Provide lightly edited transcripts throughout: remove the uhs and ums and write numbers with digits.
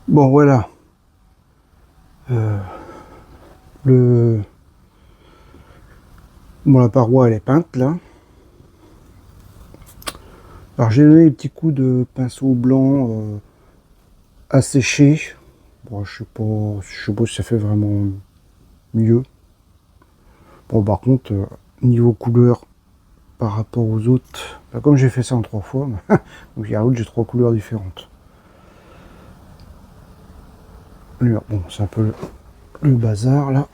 Bon, voilà. Le... Bon, la paroi, elle est peinte, là. Alors, j'ai donné des petits coups de pinceau blanc à sécher. Bon, je sais pas si ça fait vraiment mieux. Bon, par contre, niveau couleur, par rapport aux autres, bah, comme j'ai fait ça en 3 fois, donc il y a l'autre, j'ai 3 couleurs différentes. Bon, c'est un peu le bazar, là.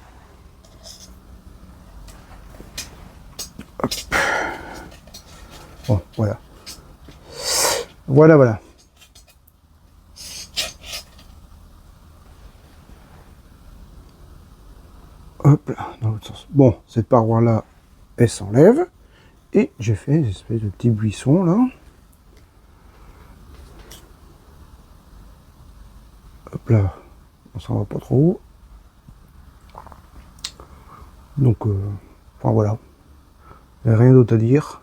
Bon, voilà. Voilà. Hop là, dans l'autre sens. Bon, cette paroi-là, elle s'enlève. Et j'ai fait des espèces de petits buissons, là. Hop là, on s'en va pas trop haut. Donc, enfin voilà. Il n'y a rien d'autre à dire.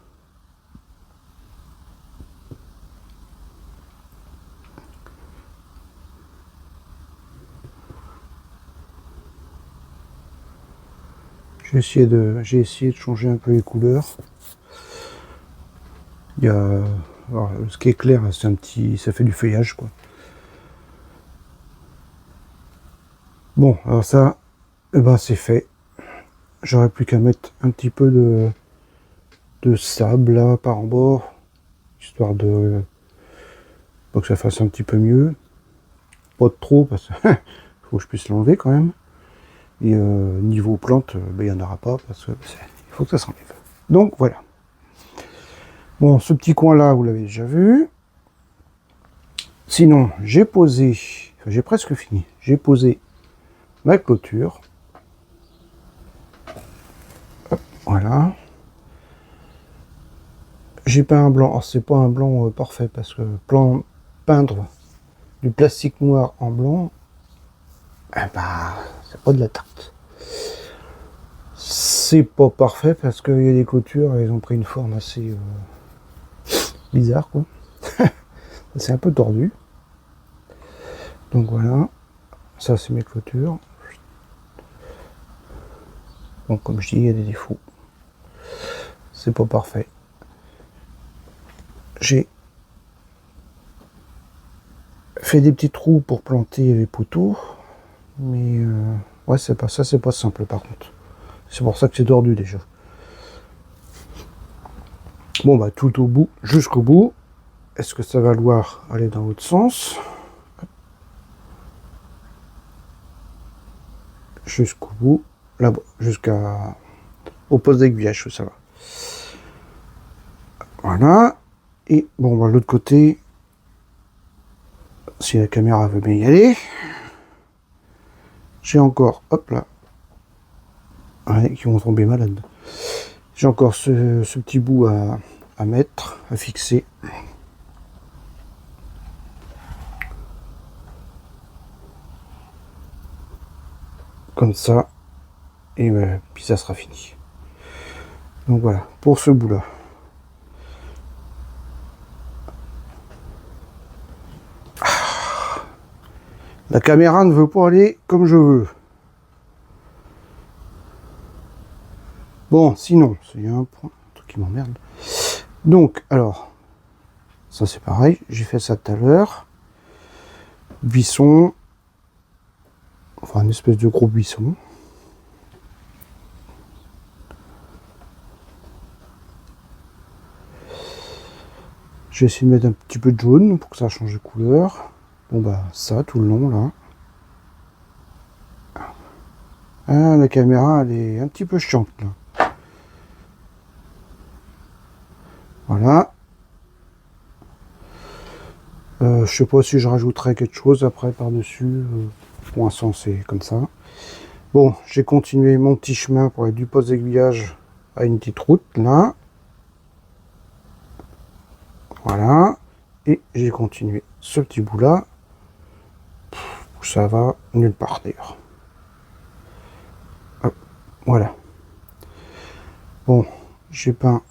J'ai essayé de changer un peu les couleurs. Il y a, alors, ce qui est clair, c'est un petit, ça fait du feuillage, quoi. Bon, alors ça, eh ben, c'est fait. J'aurais plus qu'à mettre un petit peu de sable là par en bord, histoire de pour que ça fasse un petit peu mieux. Pas de trop parce que faut que je puisse l'enlever quand même. Et niveau plante, ben, il n'y en aura pas parce que il faut que ça s'enlève. Donc voilà. Bon, ce petit coin là, vous l'avez déjà vu. Sinon, j'ai posé, enfin, j'ai presque fini. J'ai posé ma clôture. Hop, voilà. J'ai peint un blanc. Alors c'est pas un blanc parfait parce que peindre du plastique noir en blanc, eh ben, c'est pas de la tarte. C'est pas parfait parce qu'il y a des clôtures et ils ont pris une forme assez bizarre, quoi. C'est un peu tordu. Donc voilà, ça c'est mes clôtures. Donc comme je dis, il y a des défauts. C'est pas parfait. J'ai fait des petits trous pour planter les poteaux. Mais ouais, c'est pas ça, c'est pas simple par contre. C'est pour ça que c'est tordu déjà. Bon bah tout au bout, jusqu'au bout. Est-ce que ça va vouloir aller dans l'autre sens? Jusqu'au bout, là-bas, au poste d'aiguillage, ça va. Voilà. Et bon, bah, l'autre côté, si la caméra veut bien y aller, j'ai encore, hop là, ouais, qui vont tomber malades. J'ai encore ce petit bout à mettre, à fixer. Comme ça. Et puis ça sera fini. Donc voilà, pour ce bout-là. La caméra ne veut pas aller comme je veux. Bon, sinon, il y a un truc qui m'emmerde. Donc, alors, ça c'est pareil, j'ai fait ça tout à l'heure. Buisson, enfin une espèce de gros buisson. J'ai essayé de mettre un petit peu de jaune pour que ça change de couleur. Bon bah ça tout le long là. Ah, la caméra elle est un petit peu chiante là. Voilà. Je sais pas si je rajouterai quelque chose après par-dessus. Pour l'instant c'est comme ça. Bon, j'ai continué mon petit chemin pour aller du poste d'aiguillage à une petite route là. Voilà. Et j'ai continué ce petit bout là. Ça va nulle part d'ailleurs. Voilà. Bon, j'ai peint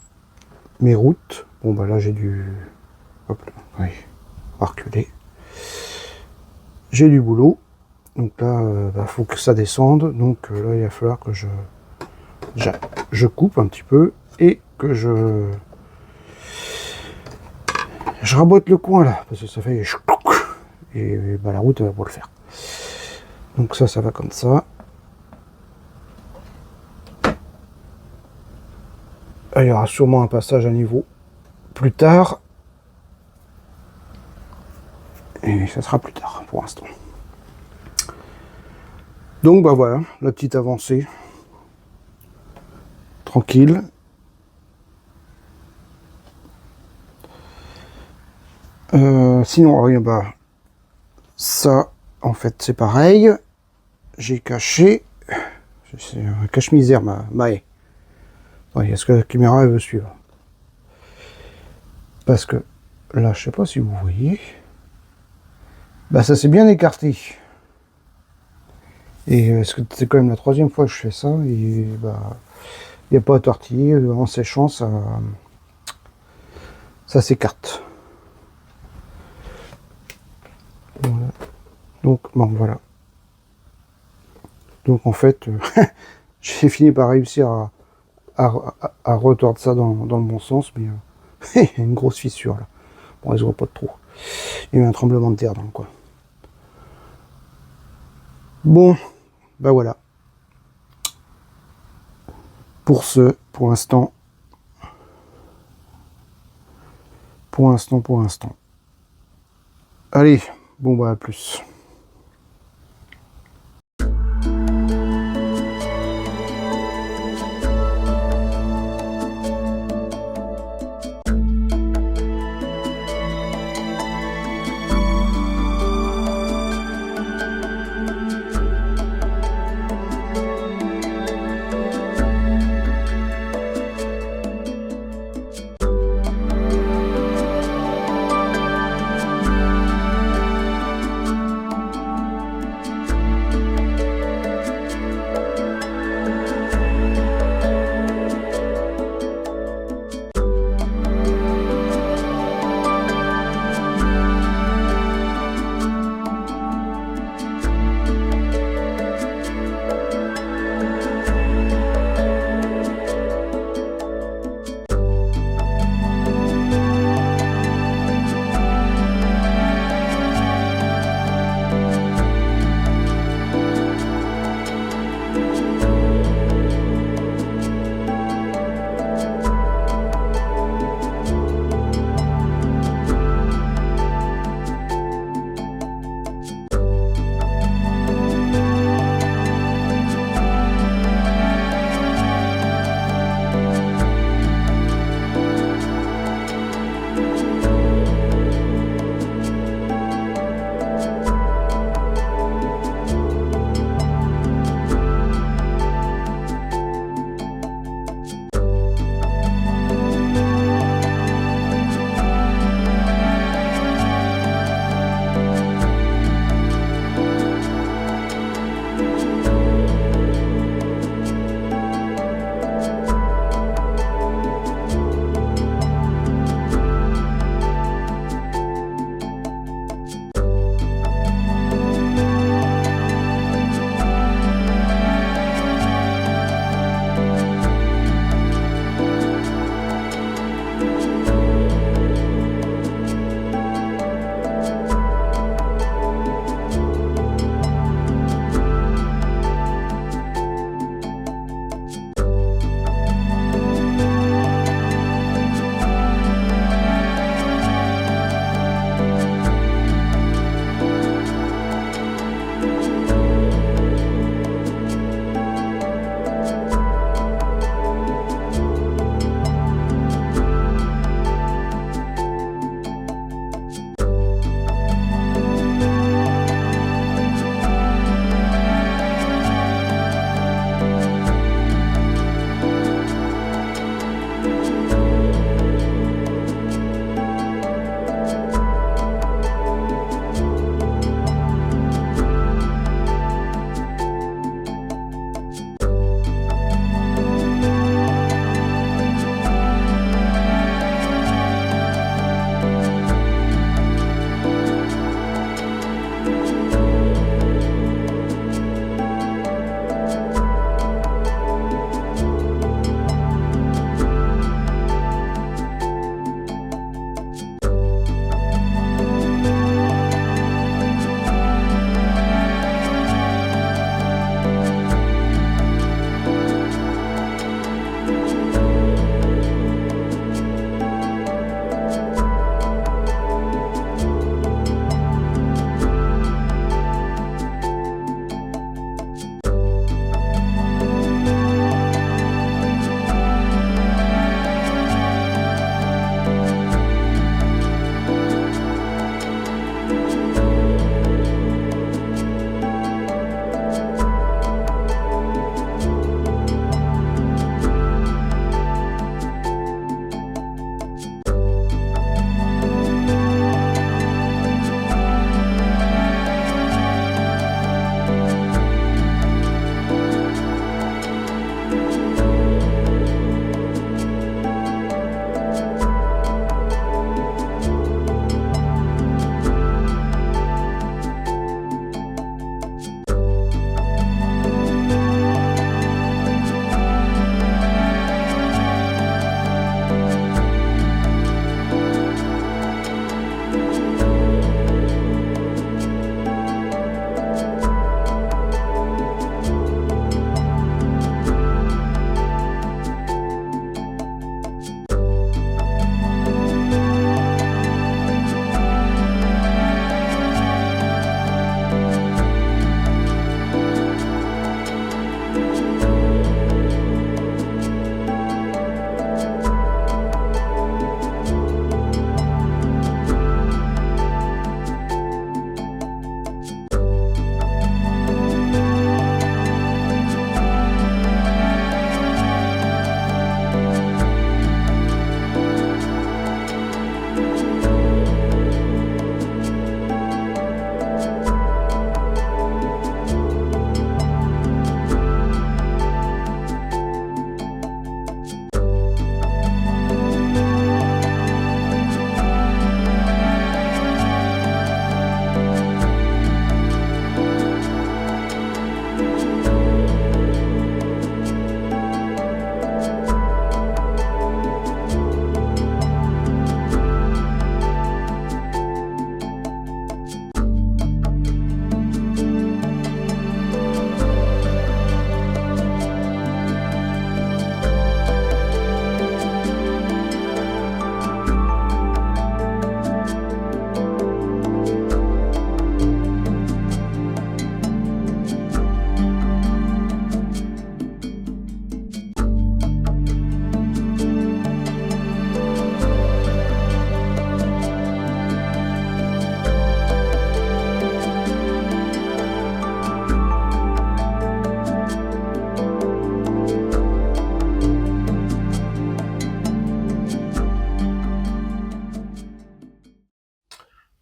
mes routes. Bon bah là j'ai dû... Hop là, oui, on va reculer. j'ai du boulot. Donc là, faut que ça descende. Donc là, il va falloir que je coupe un petit peu et que je rabote le coin là, parce que ça fait et bah, la route va pas le faire. Donc ça va comme ça. Il y aura sûrement un passage à niveau plus tard. Et ça sera plus tard pour l'instant. Donc bah voilà, la petite avancée. Tranquille. Sinon, rien, bah ça, en fait, c'est pareil. J'ai caché. C'est un cache-misère, ma haie. Ouais, est-ce que la caméra elle veut suivre? Parce que là, je sais pas si vous voyez. Bah ça s'est bien écarté. Et c'est quand même la 3e fois que je fais ça. Et bah, il n'y a pas à tortiller. En séchant, ça s'écarte. Voilà. Donc, bon, voilà. Donc, en fait, j'ai fini par réussir à retordre ça dans le bon sens, mais il y a une grosse fissure là. Bon, elle se voit pas trop. Il y a eu un tremblement de terre dans le coin. Bon, bah voilà. Pour l'instant. Pour l'instant. Allez, bon bah à plus.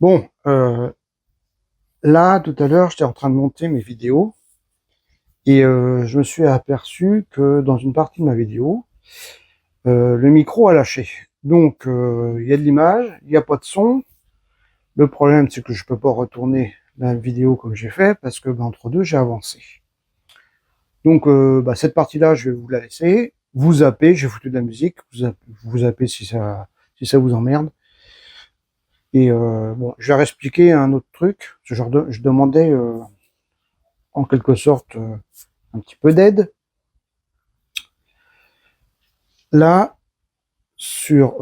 Bon, là, tout à l'heure, j'étais en train de monter mes vidéos et je me suis aperçu que dans une partie de ma vidéo, le micro a lâché. Donc, il y a de l'image, il n'y a pas de son. Le problème, c'est que je peux pas retourner la vidéo comme j'ai fait parce que entre deux, j'ai avancé. Donc, cette partie-là, je vais vous la laisser. Vous zappez, j'ai foutu de la musique. Vous zappez si ça vous emmerde. Et bon, je vais réexpliquer un autre truc. Je demandais en quelque sorte un petit peu d'aide. Là, sur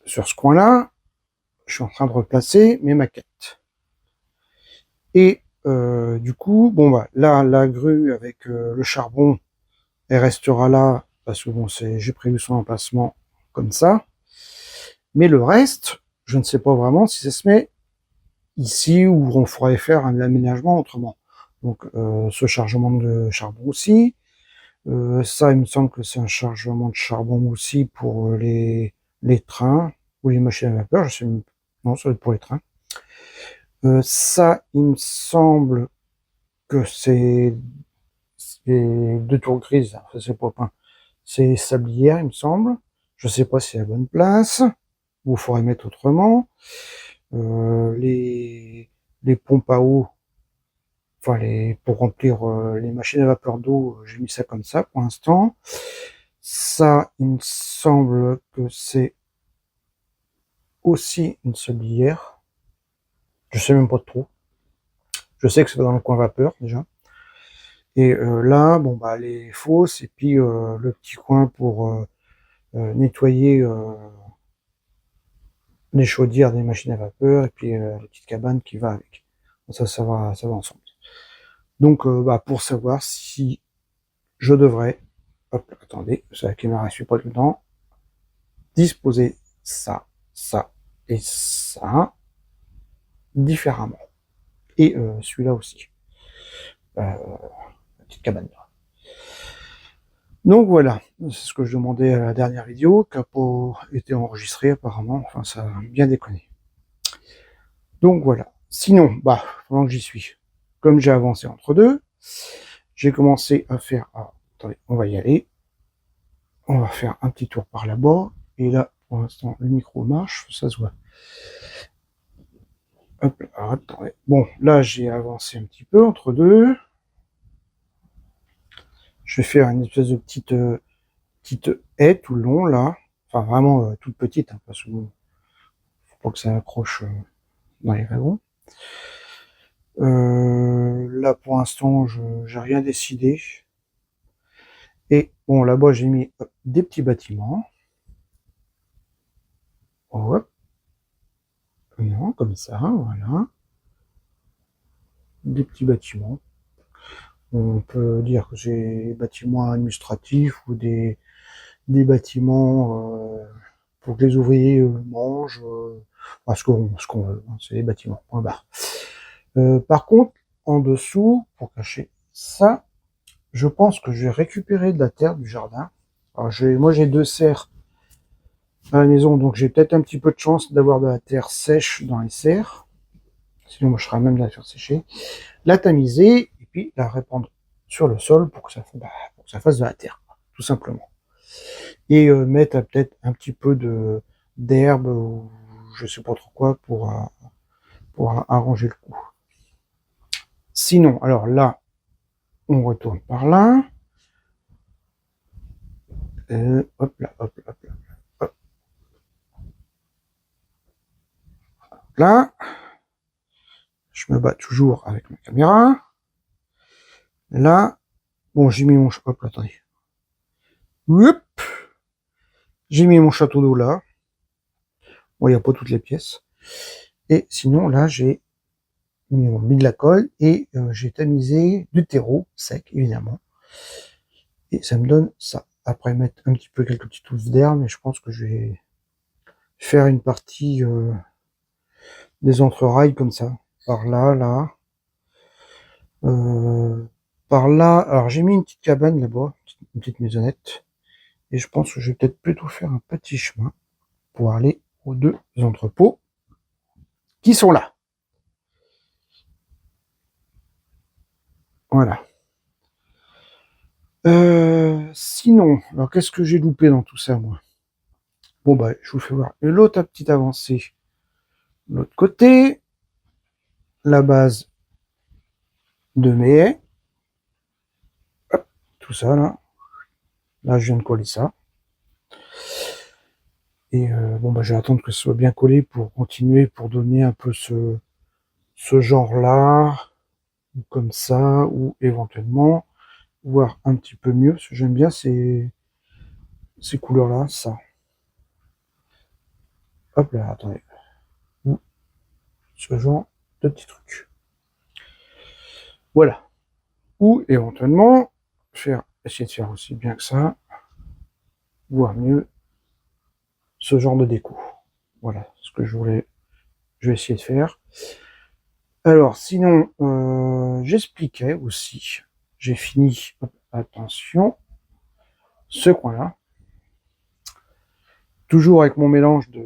sur ce coin-là, je suis en train de replacer mes maquettes. Et du coup, bon bah là, la grue avec le charbon, elle restera là parce que bon, j'ai prévu son emplacement comme ça. Mais le reste, je ne sais pas vraiment si ça se met ici ou on pourrait faire un aménagement autrement. Donc ce chargement de charbon aussi. Ça, il me semble que c'est un chargement de charbon aussi pour les trains ou les machines à vapeur. Je sais, non, ça doit être pour les trains. Ça, il me semble que c'est deux tours grises. Ça, c'est pas peint. C'est sablière, il me semble. Je sais pas si c'est la bonne place. Ou il faudrait mettre autrement. Les pompes à eau, enfin pour remplir les machines à vapeur d'eau, j'ai mis ça comme ça pour l'instant. Ça, il me semble que c'est aussi une sablière. Je sais même pas trop. Je sais que c'est dans le coin vapeur déjà. Et là, bon bah les fosses et puis le petit coin pour nettoyer les chaudières des machines à vapeur et puis la petite cabane qui va avec. Ça va ensemble. Donc pour savoir si je devrais, hop, attendez, la caméra ne suit pas tout le temps, disposer ça, ça et ça différemment. Et celui-là aussi. La petite cabane là. Donc voilà, c'est ce que je demandais à la dernière vidéo, qui n'a pas été enregistrée apparemment, enfin ça a bien déconné. Donc voilà. Sinon, pendant que j'y suis, comme j'ai avancé entre deux, j'ai commencé à faire... Ah, attendez, on va y aller. On va faire un petit tour par là-bas. Et là, pour l'instant, le micro marche, ça se voit. Hop là, attendez. Bon, là, j'ai avancé un petit peu entre deux. Je vais faire une espèce de petite haie tout le long, là. Enfin, vraiment toute petite, hein, parce que faut pas que ça accroche dans les wagons. Là, pour l'instant, j'ai rien décidé. Et bon, là-bas, j'ai mis des petits bâtiments. Hop. Non, comme ça, voilà. Des petits bâtiments. On peut dire que c'est des bâtiments administratifs ou des bâtiments pour que les ouvriers mangent, ce qu'on veut. Hein, c'est des bâtiments, point barre. Par contre, en dessous, pour cacher ça, je pense que je vais récupérer de la terre du jardin. Alors moi j'ai 2 serres à la maison, donc j'ai peut-être un petit peu de chance d'avoir de la terre sèche dans les serres. Sinon, moi je serais même de la faire sécher. La tamiser et puis la répandre sur le sol pour que ça fasse de la terre, tout simplement. Et mettre peut-être un petit peu d'herbe ou je sais pas trop quoi pour arranger le coup. Sinon, alors là, on retourne par là. Hop là, hop là, hop là, hop. Là, je me bats toujours avec ma caméra. Là, bon, j'ai mis mon... Hop là, attendez. Hop. J'ai mis mon château d'eau là. Bon, il n'y a pas toutes les pièces. Et sinon, là, j'ai mis de la colle et j'ai tamisé du terreau sec, évidemment. Et ça me donne ça. Après, mettre un petit peu quelques petites touffes d'herbe, mais je pense que je vais faire une partie des entrerails comme ça. Par là, là. Par là, alors j'ai mis une petite cabane là-bas, une petite maisonnette. Et je pense que je vais peut-être plutôt faire un petit chemin pour aller aux 2 entrepôts qui sont là. Voilà. Sinon, alors qu'est-ce que j'ai loupé dans tout ça, moi? Bon, bah, je vous fais voir l'autre petite avancée de l'autre côté. La base de mes haies. Hop, tout ça, là. Là, je viens de coller ça. Et bon, bah, je vais attendre que ce soit bien collé pour continuer, pour donner un peu ce genre-là, ou comme ça, ou éventuellement, voir un petit peu mieux. Parce que j'aime bien ces couleurs-là, ça. Hop là, attendez. Ou ce genre de petits trucs. Voilà. Ou éventuellement, essayer de faire aussi bien que ça, voire mieux, ce genre de déco. Voilà ce que je vais essayer de faire. Alors, sinon, j'expliquais aussi, j'ai fini, attention, ce coin-là, toujours avec mon mélange de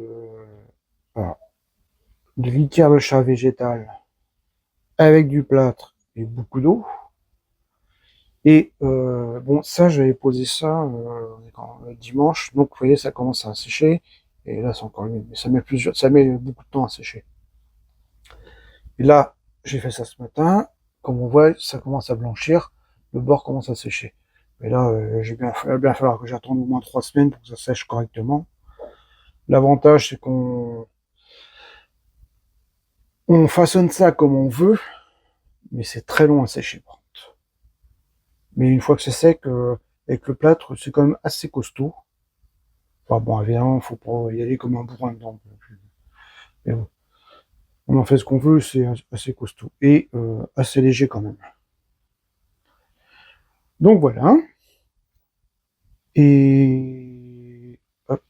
litière de chat végétal avec du plâtre et beaucoup d'eau. Et bon, ça, j'avais posé ça dimanche, donc vous voyez, ça commence à sécher. Et là, c'est encore humide, mais ça met beaucoup de temps à sécher. Et là, j'ai fait ça ce matin. Comme on voit, ça commence à blanchir, le bord commence à sécher. Et là, il va bien falloir que j'attende au moins 3 semaines pour que ça sèche correctement. L'avantage, c'est qu'on façonne ça comme on veut, mais c'est très long à sécher. Mais une fois que c'est sec, avec le plâtre, c'est quand même assez costaud. Enfin bon, évidemment, faut pas y aller comme un bourrin dedans. Mais bon, on en fait ce qu'on veut, c'est assez costaud. Et assez léger quand même. Donc voilà. Et hop.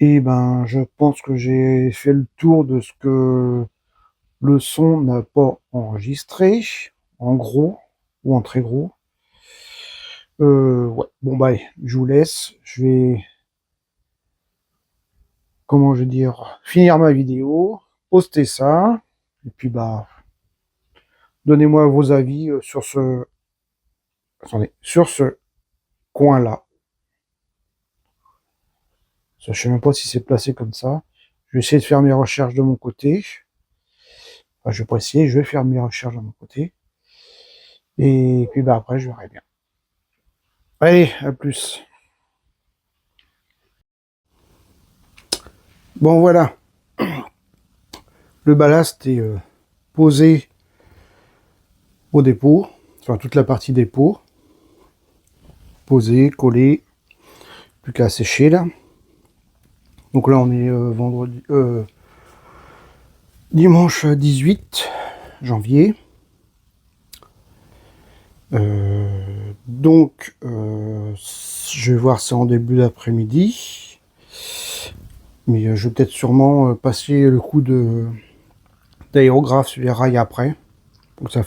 Et ben, je pense que j'ai fait le tour de ce que le son n'a pas enregistré, en gros, ou en très gros. Ouais. Bon bah, je vous laisse. Je vais, comment je vais dire, finir ma vidéo, poster ça, et puis bah, donnez-moi vos avis sur sur ce coin-là. Je sais même pas si c'est placé comme ça. Je vais essayer de faire mes recherches de mon côté. Enfin, je vais pas essayer, je vais faire mes recherches de mon côté. Et puis bah après, je verrai bien. Allez, à plus. Bon voilà, le ballast est posé au dépôt, enfin toute la partie dépôt, posé, collé, plus qu'à sécher là. Donc là on est dimanche 18 janvier. Donc je vais voir ça en début d'après-midi. Mais je vais peut-être sûrement passer le coup d'aérographe sur les rails après. Pour que ça